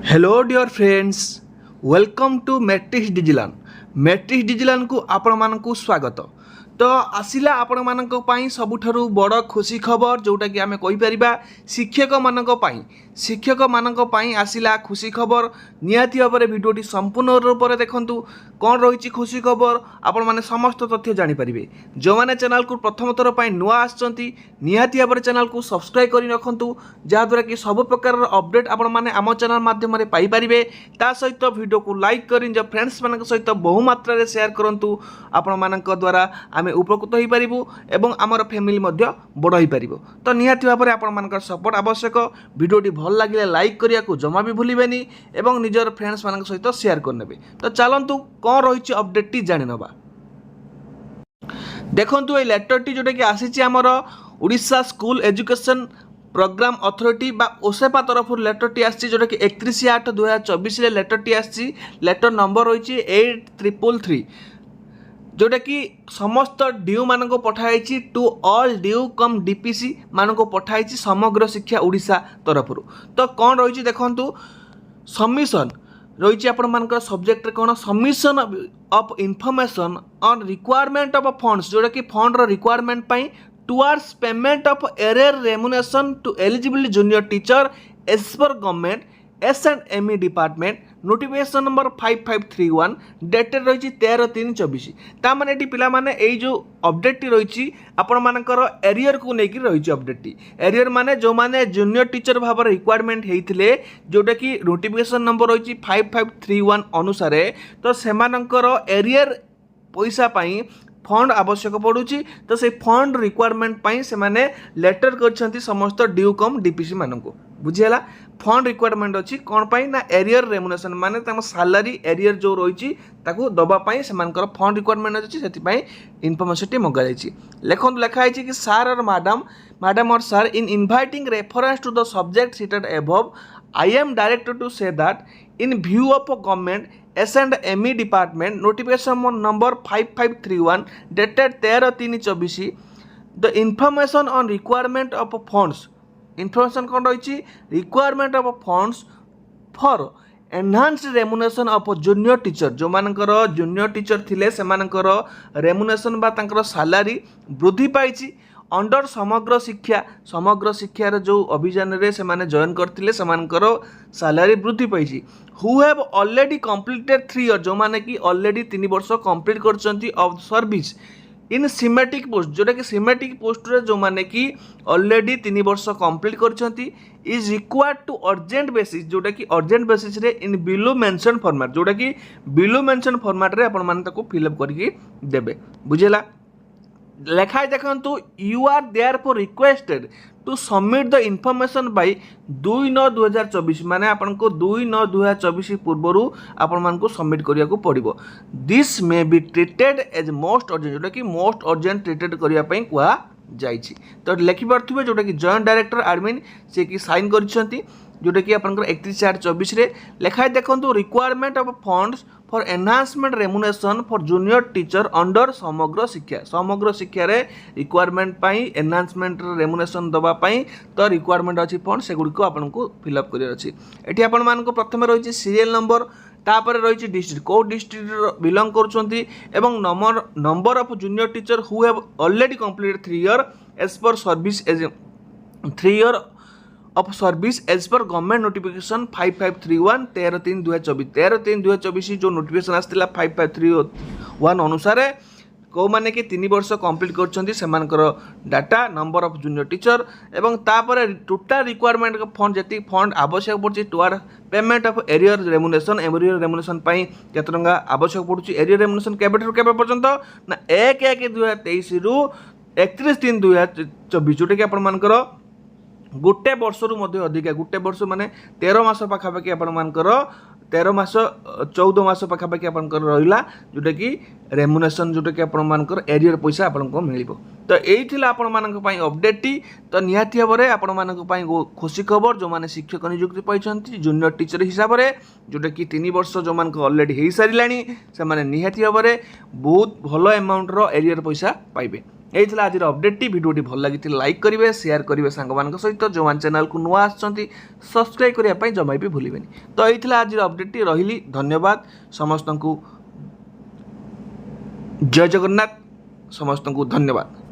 Hello dear friends, welcome to matrix डिजिलान। Matrix डिजिलान को आपण मानक स्वागत। तो आसिला आपण मानक पई सबुठारु बड़ खुशी खबर जोटा कि आमे कहि परिबा शिक्षक मानक पई। शिक्षक मानक पई आसिला खुशी खबर। निहाती भाବରେ भिडियोटी संपूर्ण रूप से देखंतु कौन रही खुशी खबर आपण माने समस्त तथ्य जानि परिबे। जो माने चैनल को प्रथम थर पई नुआ आछंती निहाती भाବରେ चैनल को सब्सक्राइब करि रखंतु जहा द्वारा कि सब प्रकार अपडेट आपण माने आम चैनल माध्यम रे पाई परिबे। ता सहित वीडियो को लाइक करि जो फ्रेंड्स मानक सहित बहु मात्रा रे शेयर करंतु आपण मानक द्वारा आमे उपकृत होई परिबु एवं आमर फैमिली मध्य बड़ होई परिबो। तो निहाती भाବରେ आपण मानकर सपोर्ट आवश्यक। वीडियोटी भल लागिले लाइक करिया को जमा भी भूलिबेनी एवं निजर फ्रेंड्स मानक सहित शेयर करनेबे। तो चलंतु कोन रहिछि अपडेट टी जानि नबा। देखंतु ए लेटर टी जोटा कि आसीछि हमर Orissa school education programme authority बा ओसेपा तरफ लेटर टी आसी जोटा कि 31/8/2024 रे लेटर टी आसी। लेटर नंबर रही 8333 जोटा कि समस्त ड्यू मानक पठाई टू ऑल ड्यू कम डीपीसी मानक पठाई समग्र शिक्षा उड़ीसा तरफ। तो कौन रही देखंतु सबमिशन रही आपण मानकर सब्जेक्ट कौन submission of information on requirement of funds जोटा कि फंड रिक्वायरमेंट पाई towards payment of arrear remuneration to eligible junior teacher as per government S&ME department notification number 5531 dated रही 13/3/24। तामाने एटी पिला माने एई जो अपडेट टी रही आपण मानकर एरियर को लेकिन रही अपडेट टी। एरियर माने जो माने जूनियर टीचर भाव रिक्वायरमेंट होते जोटा कि नोटिफिकेशन नंबर रही 5531 अनुसार। तो सेमानकर एरियर पैसा पाई फंड आवश्यक पड़ुची। तो से फंड रिक्वायरमेंट पाई से माने लेटर करछंती समस्त ड्यू कम डीपीसी मानक बुझीला। फंड रिक्वायरमेंट अच्छी कौन पाई ना एरियर रेमुनेशन माने तम सैलरी एरियर जो रही ताकू दबा पाई सेमानकर फंड रिक्वायरमेंट अच्छी से इनफॉरमेशन टी मंगा जाइए। लेखन लिखाई कि सर और मैडम और sir in inviting reference to the subject cited above I am directed to say that in view of government S&ME department notification number 5531 dated 13/3/24 the information on requirement of funds information कौन रही requirement of funds for enhanced remuneration of junior teacher जो मानकर junior teacher थिले से मानकर remuneration बा तांकर salary वृद्धि पाइछि अंडर समग्र शिक्षार जो अभियान रे से माने जॉइन करथिले सेमानकर सैलरी वृद्धि पाइछि। Who have already completed 3 year जो माने कि ऑलरेडी 3 वर्ष कंप्लीट करचंती ऑफ सर्विस इन सिमेटिक पोस्ट जोटा कि सिमेटिक पोस्ट रे जो माने कि ऑलरेडी 3 वर्ष कंप्लीट करचंती is required to urgent basis जोटा कि अर्जेंट बेसिस रे इन बिलो मेंशन फॉर्मेट जोटा कि बिलो मेंशन फॉर्मेट रे आपण माने ताको फिल अप करके देबे बुझेला। लेखाई देखंतु you are therefore requested to submit the information by 2/9/2024 माने आपन को 2/9/2024 पूर्वरु आपन मान को सबमिट करिया को पड़िबो। This may be treated as most urgent जोटा कि मोस्ट अर्जेंट ट्रीटेड करिया पई कुआ जाइछि। तो लेखि परथिबे जोटा कि जॉइंट डायरेक्टर एडमिन से कि साइन करिसंती जोटा कि आपन 31/4/24 रे लेखाई देखंतु requirement of funds for enhancement remuneration for junior teacher under समग्र शिक्षा रे रिक्वायरमेंट पाई एनहांसमेंट रेमुनेशन दबा पाई तो रिक्वायरमेंट अछि फंड से गुडी को आपन को फिल अप करियर अछि। एठी आपन मान को प्रथम रही सीरियल नंबर तापर रही डिस्ट्रिक्ट को डिस्ट्रिक्ट बिलोंग करछंती एवं number of junior teacher who have already completed 3 year as per service as 3 year of service as per government notification 5531 13/3/2024 13/3/2024 जो नोटिफिकेशन आसला 5531 अनुसार को माने कि 3 वर्ष कंप्लीट करछंती सेमानकर data number of junior teacher एवं तापर टोटल रिक्वायरमेंट का फंड जति फंड आवश्यक पड़छि toward payment of arrear remuneration पाई केते टंका आवश्यक पड़छि। एरियर रेमुनेशन केबे केबे पर्यंत ना 1/1/2023 रु 31/3/2024 जोटा कि आपण मानकर गोटे वर्ष रु मध्य अधिक गोटे वर्ष माने 13 मास पाखापाखि आपण मानकर 13 मास 14 मास पाखापाखि आपनकर रहिला जोटा कि रेमुनेशन जोटा कि आपण मानकर एरियर पैसा आपण को मिलिबो। तो एई थिला आपण मानक पई अपडेट टी। तो निहाती भाबरे आपण मानक पई खुशी खबर जो माने शिक्षक नियुक्ति पाइछंती जूनियर टीचर हिसाब रे जोटा कि 3 वर्ष जो मानक ऑलरेडी हेई सारिलानी से माने निहाती भाबरे बहुत भलो अमाउंट रो एरियर पैसा पाइबे। यही थी आज अपडेट भिडियोटी भल लगी लाइक करेंगे शेयर करेंगे सांग सहित जो चैनल को नुआ आसछंती सब्सक्राइब करने जमा भी भूलें। तो यही आज अपडेट रही धन्यवाद समस्त को जय जगन्नाथ समस्त को धन्यवाद।